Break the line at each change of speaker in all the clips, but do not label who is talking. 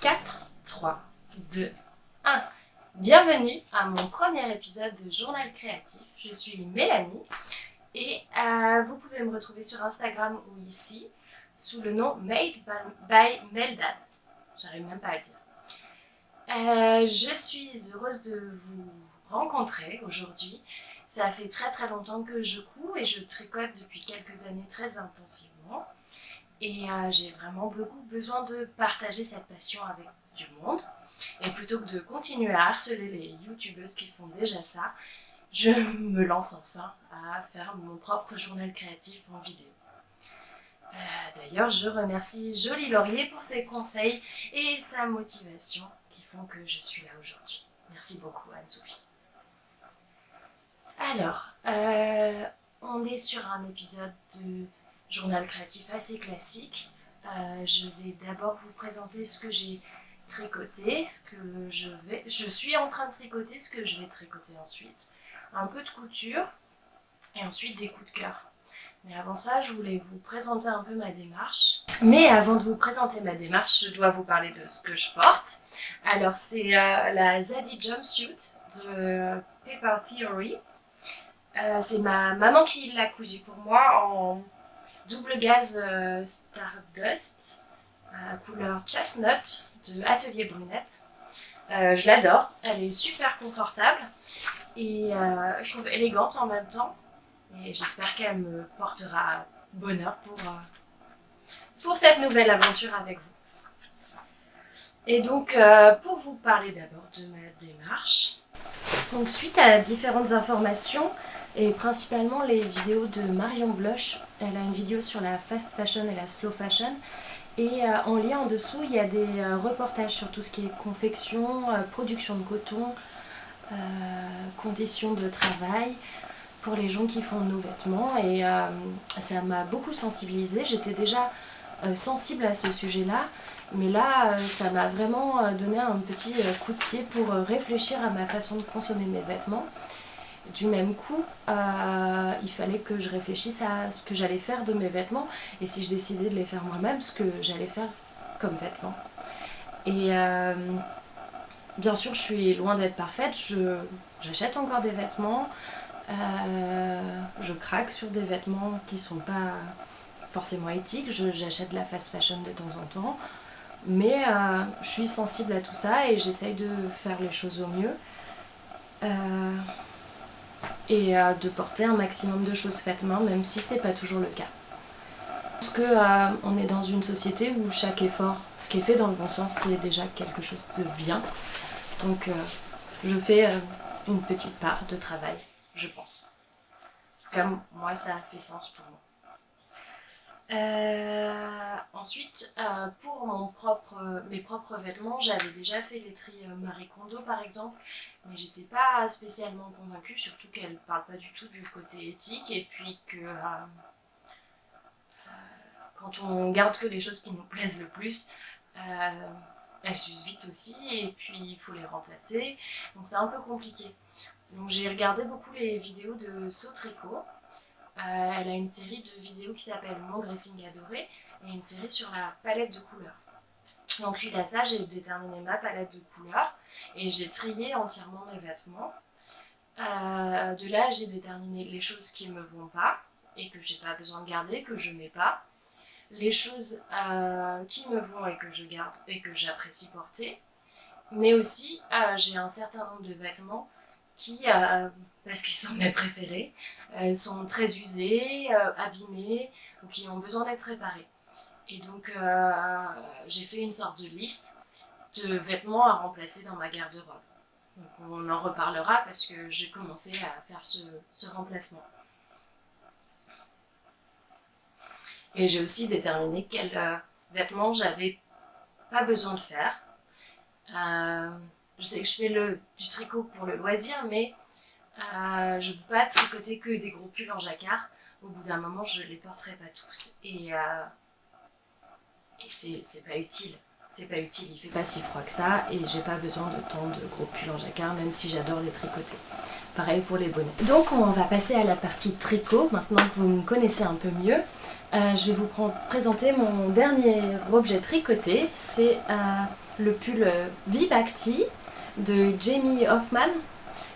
4, 3, 2, 1. Bienvenue à mon premier épisode de Journal Créatif. Je suis Mélanie et vous pouvez me retrouver sur Instagram ou ici sous le nom Made by Meldat. J'arrive même pas à le dire. Je suis heureuse de vous rencontrer aujourd'hui. Ça fait très longtemps que je couds et je tricote depuis quelques années très intensivement. Et j'ai vraiment beaucoup besoin de partager cette passion avec du monde. Et plutôt que de continuer à harceler les youtubeuses qui font déjà ça, je me lance enfin à faire mon propre journal créatif en vidéo. D'ailleurs, je remercie Jolie Laurier pour ses conseils et sa motivation qui font que je suis là aujourd'hui. Merci beaucoup Anne-Sophie. Alors, on est sur un épisode de journal créatif assez classique. Je vais d'abord vous présenter ce que j'ai tricoté, je suis en train de tricoter, ce que je vais tricoter ensuite, un peu de couture et ensuite des coups de cœur. Mais avant ça, je voulais vous présenter un peu ma démarche. Mais avant de vous présenter ma démarche, je dois vous parler de ce que je porte. Alors c'est la Zadie Jumpsuit de Paper Theory. C'est ma maman qui l'a cousu pour moi en double gaze Stardust, couleur chestnut de Atelier Brunette. Je l'adore, elle est super confortable et je trouve élégante en même temps. Et j'espère qu'elle me portera bonheur pour cette nouvelle aventure avec vous. Et donc, pour vous parler d'abord de ma démarche, donc suite à différentes informations, et principalement les vidéos de Marion Bloch, elle a une vidéo sur la fast fashion et la slow fashion, et en lien en dessous, il y a des reportages sur tout ce qui est confection, production de coton, conditions de travail pour les gens qui font nos vêtements, et ça m'a beaucoup sensibilisée. J'étais déjà sensible à ce sujet-là, mais là, ça m'a vraiment donné un petit coup de pied pour réfléchir à ma façon de consommer mes vêtements. Du même coup, il fallait que je réfléchisse à ce que j'allais faire de mes vêtements et si je décidais de les faire moi-même, ce que j'allais faire comme vêtements. Et bien sûr, je suis loin d'être parfaite, j'achète encore des vêtements, je craque sur des vêtements qui ne sont pas forcément éthiques, j'achète de la fast fashion de temps en temps, mais je suis sensible à tout ça et j'essaye de faire les choses au mieux. Et de porter un maximum de choses faites main, même si c'est pas toujours le cas. Parce que on est dans une société où chaque effort qui est fait dans le bon sens, c'est déjà quelque chose de bien. Donc je fais une petite part de travail, je pense. En tout cas, moi, ça a fait sens pour moi. Ensuite, pour mes propres vêtements, j'avais déjà fait les tris Marie Kondo par exemple, mais j'étais pas spécialement convaincue, surtout qu'elle parle pas du tout du côté éthique, et puis que quand on garde que les choses qui nous plaisent le plus, elles s'usent vite aussi, et puis il faut les remplacer, donc c'est un peu compliqué. Donc j'ai regardé beaucoup les vidéos de So Tricot. Elle a une série de vidéos qui s'appelle Mon dressing adoré et une série sur la palette de couleurs. Donc suite à ça, j'ai déterminé ma palette de couleurs et j'ai trié entièrement mes vêtements. De là, j'ai déterminé les choses qui ne me vont pas et que j'ai pas besoin de garder, que je mets pas. Les choses qui me vont et que je garde et que j'apprécie porter. Mais aussi, j'ai un certain nombre de vêtements qui, parce qu'ils sont mes préférés, sont très usés, abîmés ou qui ont besoin d'être réparés. Et donc j'ai fait une sorte de liste de vêtements à remplacer dans ma garde-robe. Donc on en reparlera parce que j'ai commencé à faire ce remplacement. Et j'ai aussi déterminé quels vêtements j'avais pas besoin de faire. Je sais que je fais du tricot pour le loisir, mais je ne peux pas tricoter que des gros pulls en jacquard. Au bout d'un moment, je ne les porterai pas tous et c'est pas utile. c'est pas utile, il fait pas si froid que ça et j'ai pas besoin de tant de gros pulls en jacquard, même si j'adore les tricoter. Pareil pour les bonnets. Donc on va passer à la partie tricot, maintenant que vous me connaissez un peu mieux. Je vais vous présenter mon dernier objet tricoté, c'est le pull Vibhakti de Jamie Hoffman,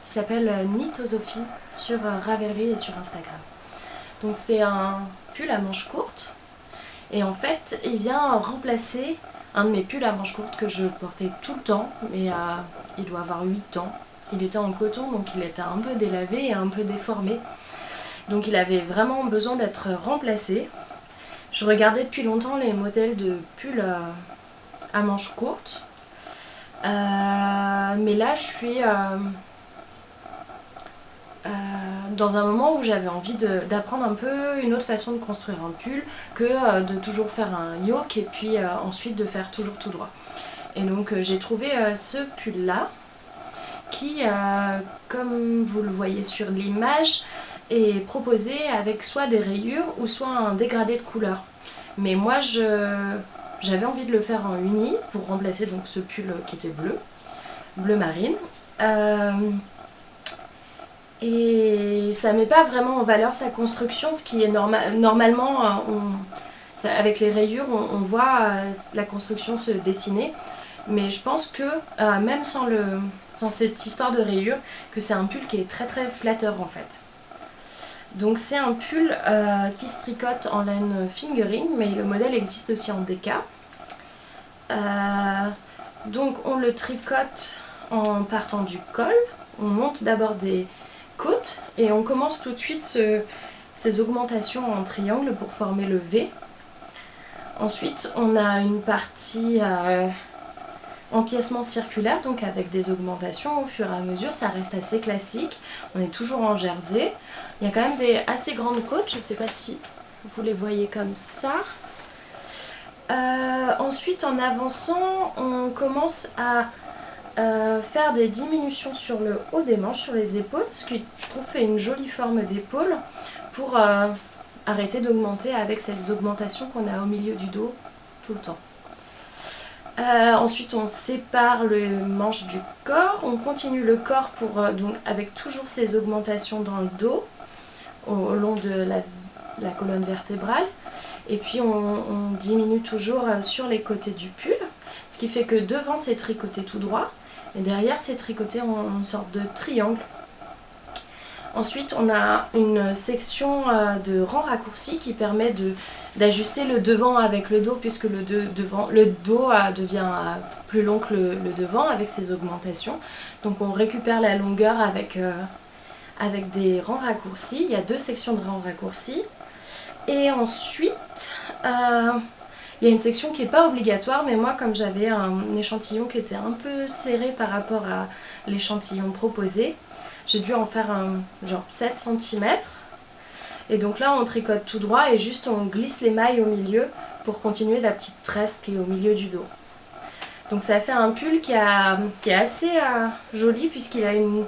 qui s'appelle Knitosophie sur Ravelry et sur Instagram. Donc c'est un pull à manches courtes et en fait il vient remplacer un de mes pulls à manches courtes que je portais tout le temps, mais il doit avoir 8 ans. Il était en coton, donc il était un peu délavé et un peu déformé. Donc il avait vraiment besoin d'être remplacé. Je regardais depuis longtemps les modèles de pulls à manches courtes. Mais là je suis dans un moment où j'avais envie d'apprendre un peu une autre façon de construire un pull que de toujours faire un yoke et puis ensuite de faire toujours tout droit. Et donc j'ai trouvé ce pull là qui, comme vous le voyez sur l'image, est proposé avec soit des rayures ou soit un dégradé de couleur. Mais moi j'avais envie de le faire en uni pour remplacer donc ce pull qui était bleu marine. Et ça met pas vraiment en valeur sa construction, ce qui est normalement, avec les rayures, on voit la construction se dessiner. Mais je pense que même sans cette histoire de rayures, que c'est un pull qui est très très flatteur en fait. Donc c'est un pull qui se tricote en laine fingering, mais le modèle existe aussi en déca. Donc on le tricote en partant du col, on monte d'abord des côtes et on commence tout de suite ces augmentations en triangle pour former le V. Ensuite on a une partie empiècement circulaire, donc avec des augmentations au fur et à mesure, ça reste assez classique. On est toujours en jersey. Il y a quand même des assez grandes côtes, je ne sais pas si vous les voyez comme ça. Ensuite en avançant, on commence à faire des diminutions sur le haut des manches, sur les épaules, ce qui je trouve fait une jolie forme d'épaule pour arrêter d'augmenter avec ces augmentations qu'on a au milieu du dos tout le temps. Ensuite on sépare le manche du corps, on continue le corps pour, donc, avec toujours ces augmentations dans le dos au long de la colonne vertébrale et puis on diminue toujours sur les côtés du pull, ce qui fait que devant c'est tricoté tout droit et derrière c'est tricoté en une sorte de triangle. Ensuite on a une section de rang raccourci qui permet d'ajuster le devant avec le dos, puisque le dos devient plus long que le devant avec ses augmentations. Donc on récupère la longueur avec des rangs raccourcis. Il y a 2 sections de rangs raccourcis. Et ensuite, il y a une section qui n'est pas obligatoire, mais moi comme j'avais un échantillon qui était un peu serré par rapport à l'échantillon proposé, j'ai dû en faire genre 7 cm. Et donc là on tricote tout droit et juste on glisse les mailles au milieu pour continuer la petite tresse qui est au milieu du dos. Donc ça fait un pull qui est assez joli, puisqu'il a une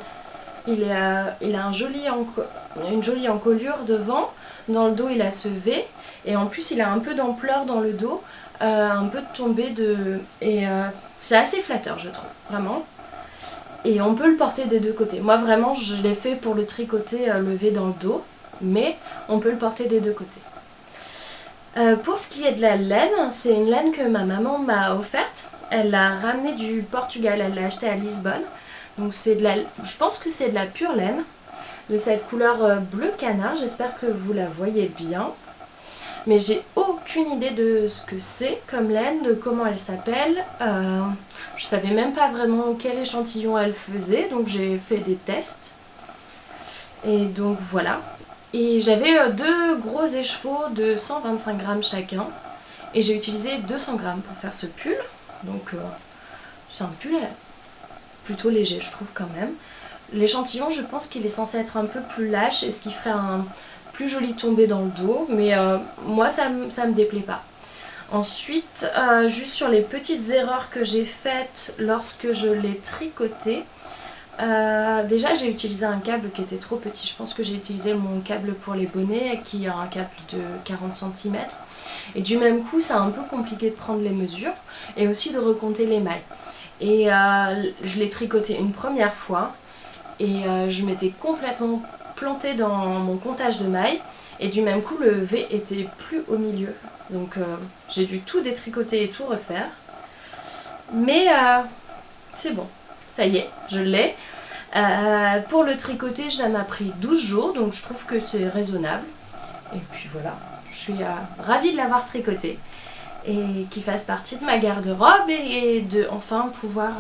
jolie encolure devant. Dans le dos il a ce V et en plus il a un peu d'ampleur dans le dos, un peu de tombée c'est assez flatteur je trouve, vraiment. Et on peut le porter des deux côtés. Moi vraiment je l'ai fait pour le tricoter le V dans le dos, mais on peut le porter des deux côtés. Pour ce qui est de la laine, c'est une laine que ma maman m'a offerte. Elle l'a ramenée du Portugal, elle l'a achetée à Lisbonne. Donc je pense que c'est de la pure laine, de cette couleur bleu canard, j'espère que vous la voyez bien. Mais j'ai aucune idée de ce que c'est comme laine, de comment elle s'appelle. Je savais même pas vraiment quel échantillon elle faisait, donc j'ai fait des tests. Et donc voilà. Et j'avais 2 gros écheveaux de 125 grammes chacun. Et j'ai utilisé 200 grammes pour faire ce pull. Donc c'est un pull plutôt léger je trouve quand même. L'échantillon je pense qu'il est censé être un peu plus lâche, et ce qui ferait un plus joli tombé dans le dos. Mais moi ça me déplaît pas. Ensuite, juste sur les petites erreurs que j'ai faites lorsque je l'ai tricoté. Déjà j'ai utilisé un câble qui était trop petit, je pense que j'ai utilisé mon câble pour les bonnets qui a un câble de 40 cm et du même coup c'est un peu compliqué de prendre les mesures et aussi de recompter les mailles. Et je l'ai tricoté une première fois et je m'étais complètement plantée dans mon comptage de mailles et du même coup le V était plus au milieu. Donc j'ai dû tout détricoter et tout refaire. Mais c'est bon, ça y est, je l'ai. Pour le tricoter, ça m'a pris 12 jours, donc je trouve que c'est raisonnable. Et puis voilà, je suis ravie de l'avoir tricoté et qu'il fasse partie de ma garde-robe et de enfin pouvoir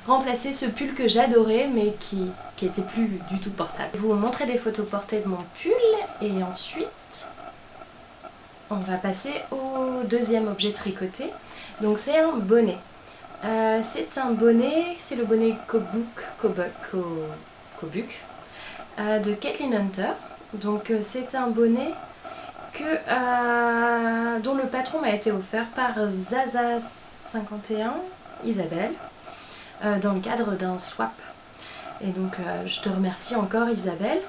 remplacer ce pull que j'adorais mais qui était plus du tout portable. Je vais vous montrer des photos portées de mon pull et ensuite on va passer au deuxième objet tricoté. Donc c'est un bonnet. C'est un bonnet, c'est le bonnet Kobuk de Kathleen Hunter. Donc c'est un bonnet dont le patron m'a été offert par Zaza51 Isabelle dans le cadre d'un swap. Et donc je te remercie encore Isabelle.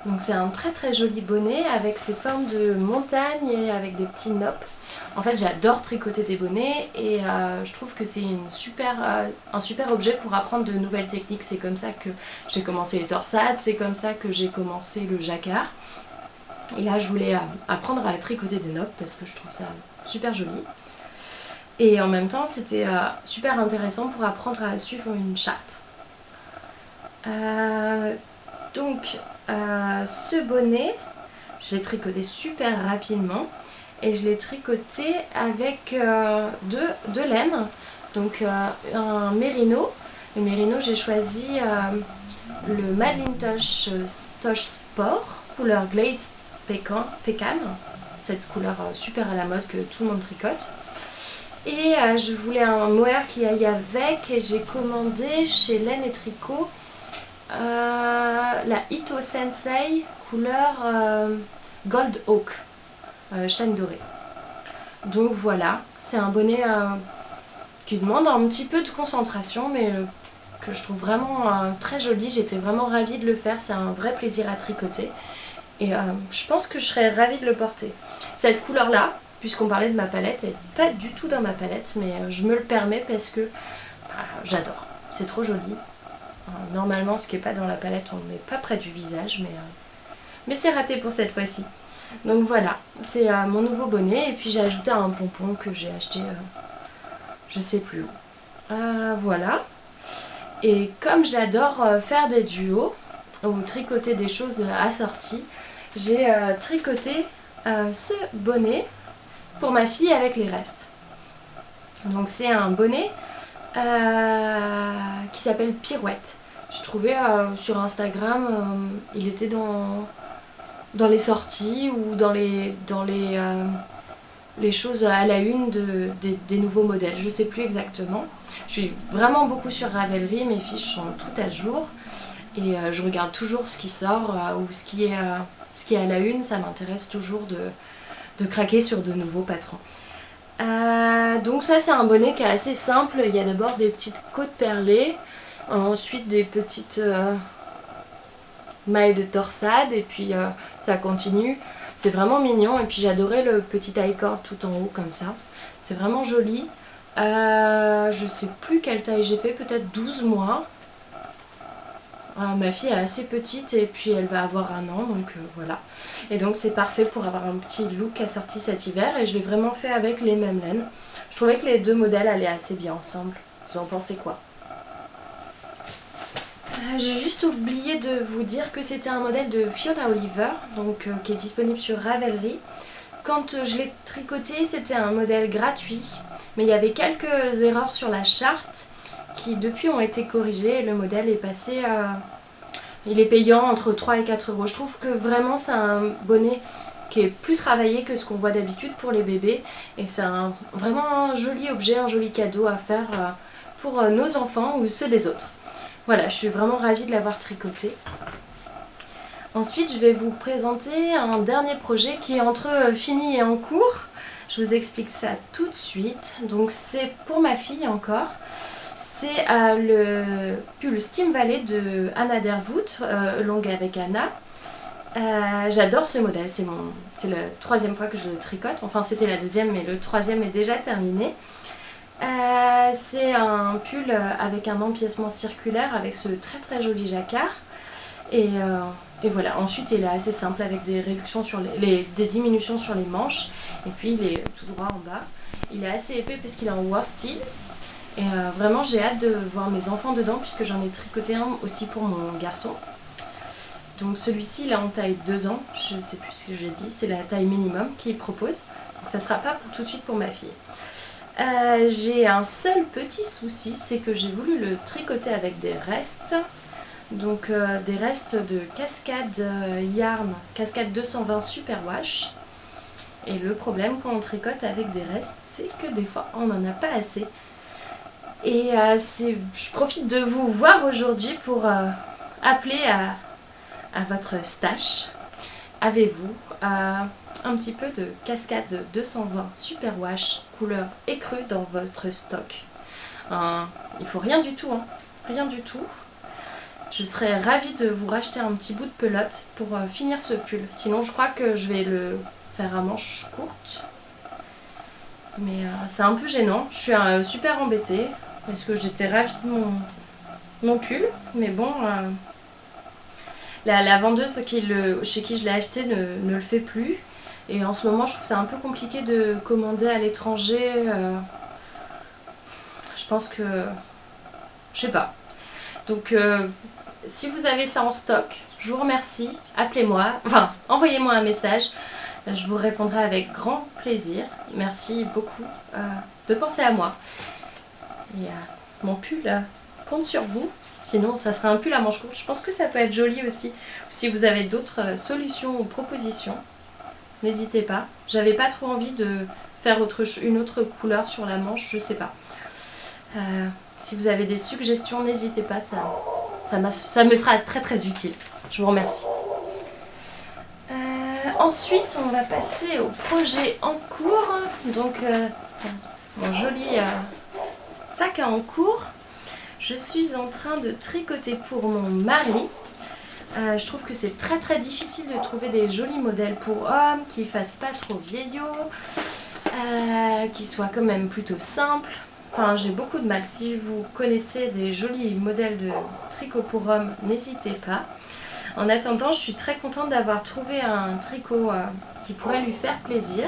Donc c'est un très très joli bonnet avec ses formes de montagne et avec des petits nops. En fait j'adore tricoter des bonnets et je trouve que c'est un super objet pour apprendre de nouvelles techniques. C'est comme ça que j'ai commencé les torsades, c'est comme ça que j'ai commencé le jacquard. Et là je voulais apprendre à tricoter des nops parce que je trouve ça super joli. Et en même temps c'était super intéressant pour apprendre à suivre une charte. Donc ce bonnet, je l'ai tricoté super rapidement et je l'ai tricoté avec de laine, donc un mérino. Le mérino, j'ai choisi le Madeline Tosh Sport, couleur Glaze Pecan, cette couleur super à la mode que tout le monde tricote. Et je voulais un mohair qui aille avec et j'ai commandé chez Laine et Tricot la Ito Sensei couleur Gold Oak, chêne doré. Donc voilà, c'est un bonnet qui demande un petit peu de concentration mais que je trouve vraiment très joli. J'étais vraiment ravie de le faire, c'est un vrai plaisir à tricoter et je pense que je serais ravie de le porter. Cette couleur là, puisqu'on parlait de ma palette, elle n'est pas du tout dans ma palette mais je me le permets parce que j'adore, c'est trop joli. Normalement ce qui n'est pas dans la palette on ne le met pas près du visage mais c'est raté pour cette fois-ci. Donc voilà, c'est mon nouveau bonnet et puis j'ai ajouté un pompon que j'ai acheté je sais plus où. Voilà. Et comme j'adore faire des duos ou tricoter des choses assorties, j'ai tricoté ce bonnet pour ma fille avec les restes. Donc c'est un bonnet qui s'appelle Pirouette. J'ai trouvé sur Instagram, il était dans les sorties ou dans les choses à la une des nouveaux modèles. Je sais plus exactement. Je suis vraiment beaucoup sur Ravelry, mes fiches sont toutes à jour et je regarde toujours ce qui sort ou ce qui est à la une. Ça m'intéresse toujours de craquer sur de nouveaux patrons. Donc ça c'est un bonnet qui est assez simple. Il y a d'abord des petites côtes perlées, ensuite des petites mailles de torsade et puis ça continue. C'est vraiment mignon et puis j'adorais le petit i-cord tout en haut comme ça. C'est vraiment joli. Je sais plus quelle taille j'ai fait, peut-être 12 mois. Ma fille est assez petite et puis elle va avoir 1 an donc voilà. Et donc c'est parfait pour avoir un petit look assorti cet hiver et je l'ai vraiment fait avec les mêmes laines. Je trouvais que les deux modèles allaient assez bien ensemble. Vous en pensez quoi ? J'ai juste oublié de vous dire que c'était un modèle de Fiona Oliver, donc, qui est disponible sur Ravelry. Quand je l'ai tricoté, c'était un modèle gratuit, mais il y avait quelques erreurs sur la charte qui depuis ont été corrigées et le modèle est passé il est payant entre 3 et 4 euros. Je trouve que vraiment c'est un bonnet qui est plus travaillé que ce qu'on voit d'habitude pour les bébés et c'est vraiment un joli objet, un joli cadeau à faire pour nos enfants ou ceux des autres. Voilà, je suis vraiment ravie de l'avoir tricoté. Ensuite, je vais vous présenter un dernier projet qui est entre fini et en cours. Je vous explique ça tout de suite. Donc c'est pour ma fille encore. C'est le pull Steam Valley de Anna Derwood, longue avec Anna. J'adore ce modèle, c'est la 3e fois que je le tricote, enfin c'était la 2e mais le 3e est déjà terminé. C'est un pull avec un empiècement circulaire avec ce très très joli jacquard et voilà, ensuite il est assez simple avec des réductions sur des diminutions sur les manches et puis il est tout droit en bas. Il est assez épais parce qu'il est en worsted et vraiment j'ai hâte de voir mes enfants dedans puisque j'en ai tricoté un aussi pour mon garçon. Donc celui-ci il est en taille 2 ans, je ne sais plus ce que j'ai dit, c'est la taille minimum qu'il propose. Donc ça ne sera pas pour tout de suite pour ma fille. J'ai un seul petit souci, c'est que j'ai voulu le tricoter avec des restes. Donc des restes de Cascade Yarn, Cascade 220 Superwash. Et le problème quand on tricote avec des restes, c'est que des fois on n'en a pas assez. Et je profite de vous voir aujourd'hui pour appeler à votre stash. Avez-vous un petit peu de Cascade 220 Superwash couleur écrue dans votre stock? Il faut rien du tout, hein. Rien du tout. Je serais ravie de vous racheter un petit bout de pelote pour finir ce pull. Sinon je crois que je vais le faire à manches courtes. Mais c'est un peu gênant. Je suis super embêtée parce que j'étais ravie de mon pull. Mais bon, la vendeuse chez qui je l'ai acheté ne le fait plus. Et en ce moment je trouve ça un peu compliqué de commander à l'étranger. Je pense que... Je sais pas. Donc si vous avez ça en stock, je vous remercie. Appelez-moi, enfin envoyez-moi un message. Je vous répondrai avec grand plaisir. Merci beaucoup de penser à moi. Et mon pull compte sur vous. Sinon, ça sera un pull à manches courtes. Je pense que ça peut être joli aussi. Si vous avez d'autres solutions ou propositions, n'hésitez pas. J'avais pas trop envie de faire une autre couleur sur la manche, je sais pas. Si vous avez des suggestions, n'hésitez pas. Ça me sera très très utile. Je vous remercie. Ensuite, on va passer au projet en cours. Donc, mon joli sac à en cours. Je suis en train de tricoter pour mon mari. Je trouve que c'est très très difficile de trouver des jolis modèles pour hommes qui fassent pas trop vieillot, qui soient quand même plutôt simples. Enfin, j'ai beaucoup de mal. Si vous connaissez des jolis modèles de tricot pour hommes, n'hésitez pas. En attendant, je suis très contente d'avoir trouvé un tricot qui pourrait lui faire plaisir.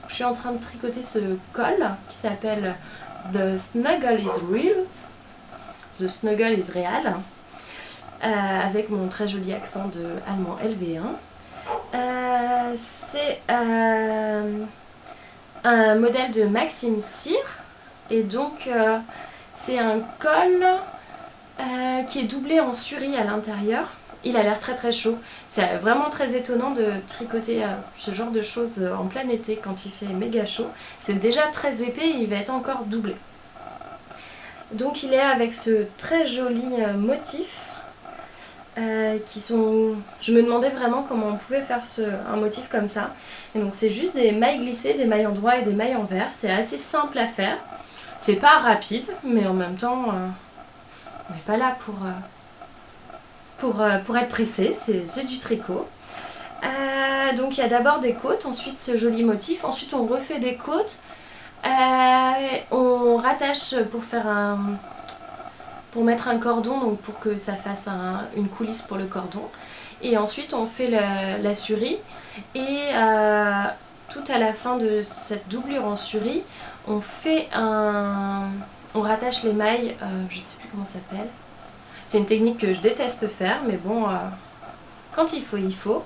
Je suis en train de tricoter ce col qui s'appelle The Snuggle is Real. The Snuggle is Real. Avec mon très joli accent de allemand LV1. C'est un modèle de Maxime Cyr. Et donc, c'est un col qui est doublé en suri à l'intérieur. Il a l'air très très chaud. C'est vraiment très étonnant de tricoter ce genre de choses en plein été quand il fait méga chaud. C'est déjà très épais et il va être encore doublé. Donc il est avec ce très joli motif qui sont... Je me demandais vraiment comment on pouvait faire un motif comme ça. Et donc c'est juste des mailles glissées, des mailles en droit et des mailles en vert. C'est assez simple à faire. C'est pas rapide, mais en même temps, on n'est pas là pour être pressé, c'est du tricot. Donc il y a d'abord des côtes, ensuite ce joli motif, ensuite on refait des côtes, on rattache pour mettre un cordon, donc pour que ça fasse une coulisse pour le cordon, et ensuite on fait la suri, et tout à la fin de cette doublure en suri, on rattache les mailles, je sais plus comment ça s'appelle. C'est une technique que je déteste faire, mais bon, quand il faut, il faut.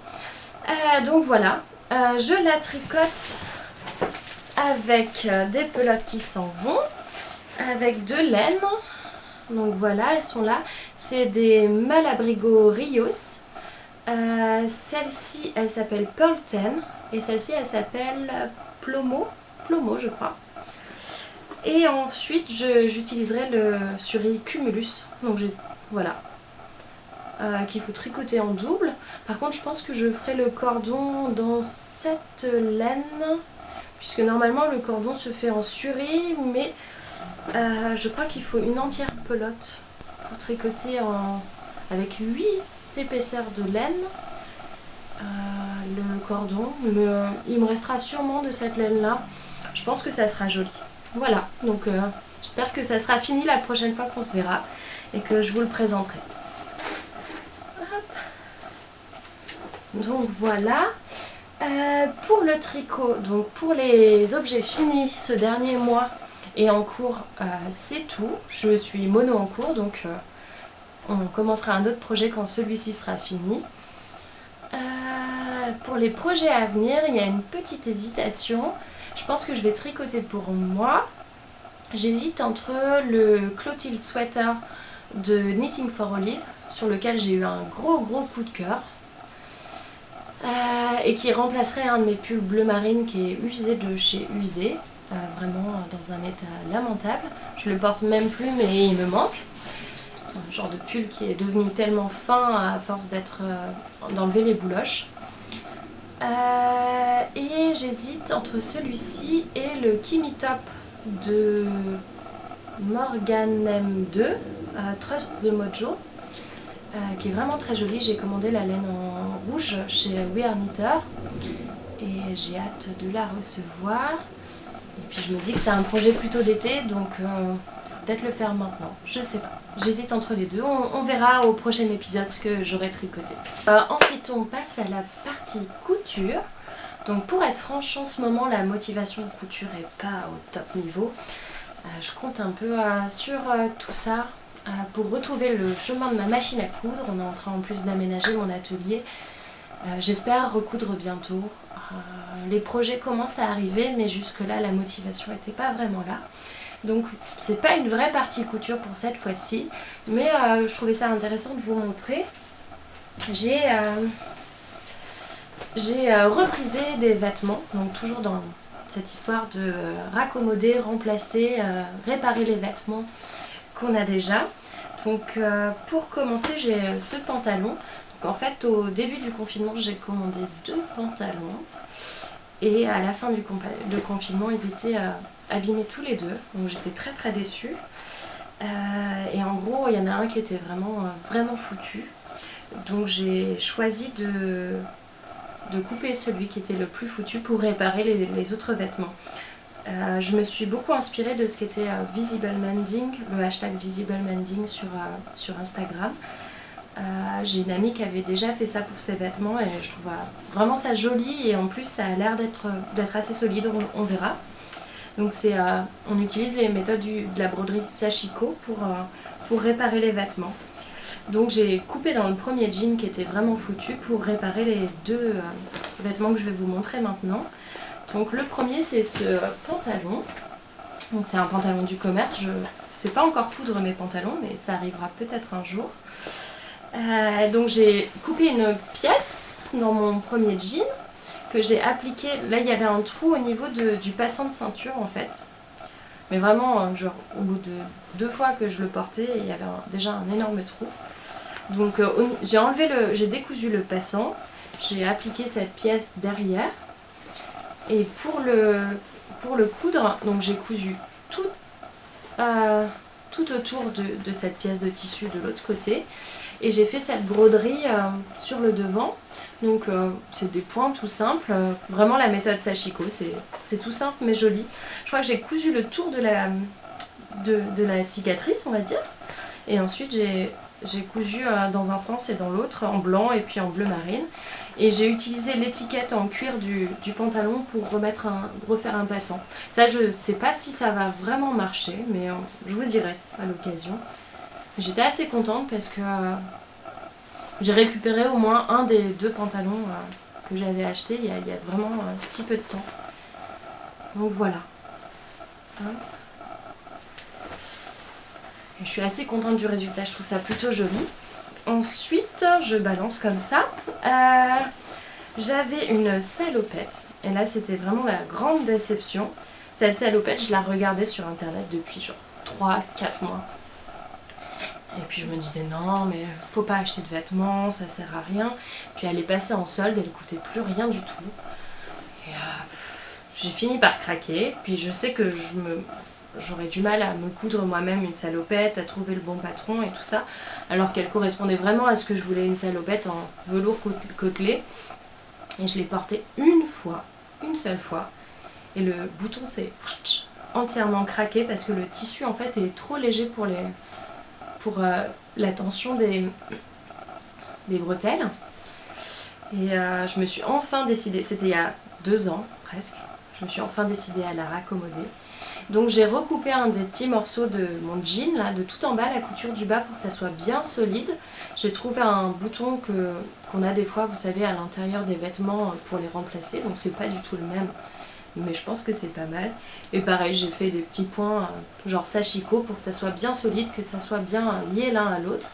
Donc voilà, je la tricote avec des pelotes qui s'en vont, avec de laine. Donc voilà, elles sont là. C'est des Malabrigo Rios. Celle-ci, elle s'appelle Pearl 10 et celle-ci, elle s'appelle Plomo, je crois. Et ensuite, j'utiliserai le suri Cumulus. Donc voilà, qu'il faut tricoter en double. Par contre, je pense que je ferai le cordon dans cette laine, puisque normalement le cordon se fait en suri, mais Je crois qu'il faut une entière pelote pour tricoter avec 8 épaisseurs de laine. Le cordon, il me restera sûrement de cette laine là. Je pense que ça sera joli. Voilà, donc j'espère que ça sera fini la prochaine fois qu'on se verra et que je vous le présenterai. Hop. Donc voilà. Pour le tricot, donc pour les objets finis ce dernier mois et en cours, c'est tout. Je suis mono en cours, donc on commencera un autre projet quand celui-ci sera fini. Pour les projets à venir, il y a une petite hésitation. Je pense que je vais tricoter pour moi. J'hésite entre le Clotilde Sweater de Knitting for Olive, sur lequel j'ai eu un gros coup de cœur, et qui remplacerait un de mes pulls bleu marine qui est usé de chez Usé, vraiment dans un état lamentable. Je le porte même plus, mais il me manque. Un genre de pull qui est devenu tellement fin à force d'enlever les bouloches. Et j'hésite entre celui-ci et le Kimi Top de Morgan M2, Trust the Mojo, qui est vraiment très joli. J'ai commandé la laine en rouge chez We Are Knitter et j'ai hâte de la recevoir. Et puis je me dis que c'est un projet plutôt d'été, donc peut-être le faire maintenant, je sais pas. J'hésite entre les deux, on verra au prochain épisode ce que j'aurai tricoté. Ensuite on passe à la partie couture. Donc pour être franche, en ce moment la motivation de couture est pas au top niveau. Je compte un peu sur tout ça pour retrouver le chemin de ma machine à coudre. On est en train en plus d'aménager mon atelier. J'espère recoudre bientôt. Les projets commencent à arriver, mais jusque là la motivation n'était pas vraiment là. Donc c'est pas une vraie partie couture pour cette fois-ci, mais je trouvais ça intéressant de vous montrer. J'ai reprisé des vêtements, donc toujours dans cette histoire de raccommoder, remplacer, réparer les vêtements qu'on a déjà. Donc pour commencer, j'ai ce pantalon. Donc en fait au début du confinement j'ai commandé 2 pantalons et à la fin du confinement ils étaient abîmés tous les deux, donc j'étais très déçue. Et en gros il y en a un qui était vraiment foutu, donc j'ai choisi de couper celui qui était le plus foutu pour réparer les autres vêtements. Je me suis beaucoup inspirée de ce qu'était Visible Mending, le hashtag Visible Mending sur Instagram. J'ai une amie qui avait déjà fait ça pour ses vêtements et je trouve vraiment ça joli, et en plus ça a l'air d'être assez solide, on verra. Donc on utilise les méthodes de la broderie Sashiko pour réparer les vêtements. Donc j'ai coupé dans le premier jean qui était vraiment foutu pour réparer les 2 vêtements que je vais vous montrer maintenant. Donc le premier c'est ce pantalon. Donc c'est un pantalon du commerce. Je ne sais pas encore coudre mes pantalons, mais ça arrivera peut-être un jour. Donc j'ai coupé une pièce dans mon premier jean que j'ai appliqué. Là il y avait un trou au niveau du passant de ceinture en fait, mais vraiment genre au bout de 2 fois que je le portais il y avait déjà un énorme trou. Donc j'ai décousu le passant, j'ai appliqué cette pièce derrière, et pour le coudre, donc j'ai cousu tout autour de cette pièce de tissu de l'autre côté, et j'ai fait cette broderie sur le devant. Donc c'est des points tout simples, vraiment la méthode Sashiko, c'est tout simple mais joli. Je crois que j'ai cousu le tour de la cicatrice, on va dire, et ensuite j'ai cousu dans un sens et dans l'autre, en blanc et puis en bleu marine, et j'ai utilisé l'étiquette en cuir du pantalon pour refaire un passant. Ça je sais pas si ça va vraiment marcher, mais je vous dirai à l'occasion. J'étais assez contente parce que j'ai récupéré au moins un des 2 pantalons que j'avais acheté il y a vraiment si peu de temps. Donc voilà. Et je suis assez contente du résultat, je trouve ça plutôt joli. Ensuite, je balance comme ça. J'avais une salopette, et là c'était vraiment la grande déception. Cette salopette, je la regardais sur internet depuis genre 3-4 mois. Et puis je me disais non mais faut pas acheter de vêtements, ça sert à rien. Puis elle est passée en solde, elle coûtait plus rien du tout. Et j'ai fini par craquer. Puis je sais que j'aurais du mal à me coudre moi-même une salopette, à trouver le bon patron et tout ça, alors qu'elle correspondait vraiment à ce que je voulais, une salopette en velours côtelé. Et je l'ai portée une seule fois, et le bouton s'est entièrement craqué parce que le tissu en fait est trop léger pour la tension des bretelles. Et je me suis enfin décidée, c'était il y a 2 ans presque, je me suis enfin décidée à la raccommoder. Donc j'ai recoupé un des petits morceaux de mon jean, là, de tout en bas, la couture du bas pour que ça soit bien solide. J'ai trouvé un bouton qu'on a des fois, vous savez, à l'intérieur des vêtements pour les remplacer, donc c'est pas du tout le même, mais je pense que c'est pas mal. Et pareil, j'ai fait des petits points genre sashiko pour que ça soit bien solide, que ça soit bien lié l'un à l'autre.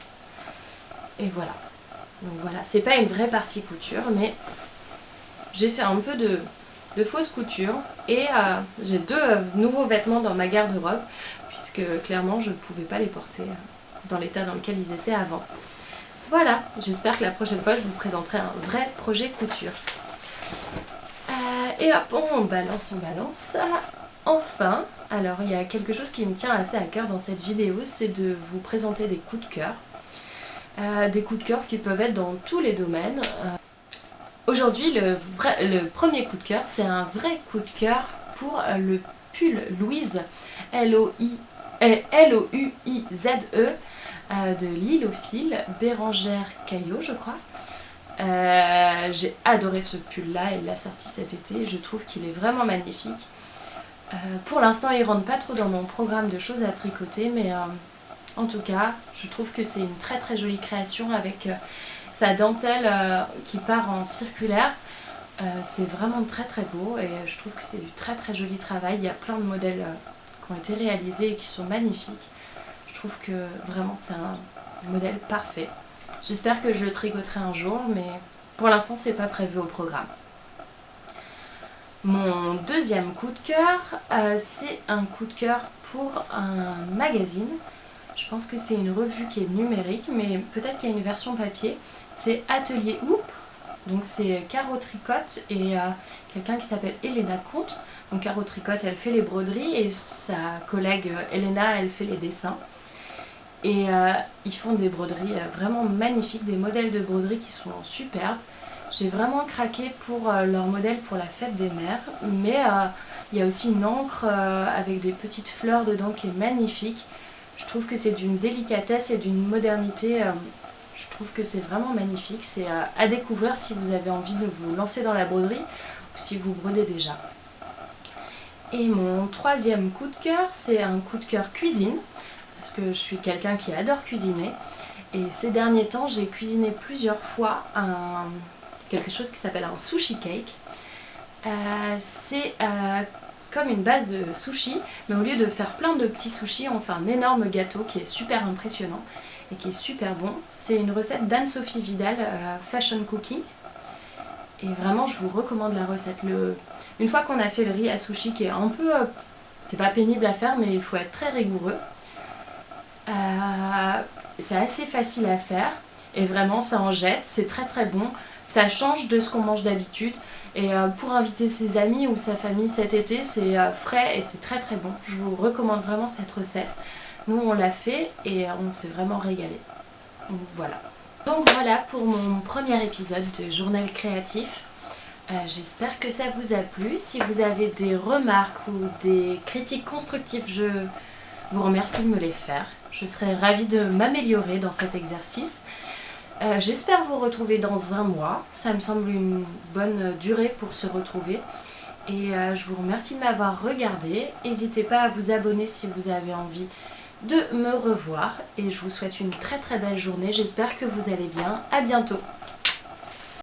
Et voilà. Donc voilà, c'est pas une vraie partie couture, mais j'ai fait un peu de fausse couture et j'ai 2 nouveaux vêtements dans ma garde-robe puisque clairement je ne pouvais pas les porter dans l'état dans lequel ils étaient avant. Voilà, j'espère que la prochaine fois je vous présenterai un vrai projet couture. Et hop, on balance. Enfin, alors il y a quelque chose qui me tient assez à cœur dans cette vidéo, c'est de vous présenter des coups de cœur. Des coups de cœur qui peuvent être dans tous les domaines. Aujourd'hui, le premier coup de cœur, c'est un vrai coup de cœur pour le pull Louise, L-O-U-I-Z-E, de Lilofil, Bérangère Caillot, je crois. J'ai adoré ce pull-là, il l'a sorti cet été, je trouve qu'il est vraiment magnifique. Pour l'instant, il ne rentre pas trop dans mon programme de choses à tricoter, mais en tout cas, je trouve que c'est une très très jolie création avec sa dentelle qui part en circulaire. C'est vraiment très très beau et je trouve que c'est du très très joli travail. Il y a plein de modèles qui ont été réalisés et qui sont magnifiques. Je trouve que vraiment c'est un modèle parfait. J'espère que je le tricoterai un jour, mais pour l'instant c'est pas prévu au programme. Mon deuxième coup de cœur, c'est un coup de cœur pour un magazine. Je pense que c'est une revue qui est numérique, mais peut-être qu'il y a une version papier. C'est Atelier Hoop, donc c'est Caro Tricotte et quelqu'un qui s'appelle Elena Comte. Donc Caro Tricotte, elle fait les broderies et sa collègue Elena, elle fait les dessins. Et ils font des broderies vraiment magnifiques, des modèles de broderies qui sont superbes. J'ai vraiment craqué pour leur modèle pour la fête des mères, mais il y a aussi une encre avec des petites fleurs dedans qui est magnifique. Je trouve que c'est d'une délicatesse et d'une modernité, je trouve que c'est vraiment magnifique. C'est à découvrir si vous avez envie de vous lancer dans la broderie ou si vous brodez déjà. Et mon troisième coup de cœur, c'est un coup de cœur cuisine, parce que je suis quelqu'un qui adore cuisiner. Et ces derniers temps, j'ai cuisiné plusieurs fois quelque chose qui s'appelle un sushi cake. C'est comme une base de sushi, mais au lieu de faire plein de petits sushis, on fait un énorme gâteau qui est super impressionnant et qui est super bon. C'est une recette d'Anne-Sophie Vidal, Fashion Cooking. Et vraiment, je vous recommande la recette. Une fois qu'on a fait le riz à sushi, qui est un peu... c'est pas pénible à faire, mais il faut être très rigoureux. C'est assez facile à faire. Et vraiment, ça en jette. C'est très très bon. Ça change de ce qu'on mange d'habitude. Et pour inviter ses amis ou sa famille cet été, c'est frais et c'est très très bon. Je vous recommande vraiment cette recette. Nous, on l'a fait et on s'est vraiment régalé. Donc voilà. Donc voilà pour mon premier épisode de Journal Créatif. J'espère que ça vous a plu. Si vous avez des remarques ou des critiques constructives, je vous remercie de me les faire. Je serais ravie de m'améliorer dans cet exercice. J'espère vous retrouver dans un mois. Ça me semble une bonne durée pour se retrouver. Et je vous remercie de m'avoir regardé. N'hésitez pas à vous abonner si vous avez envie de me revoir. Et je vous souhaite une très très belle journée. J'espère que vous allez bien. À bientôt.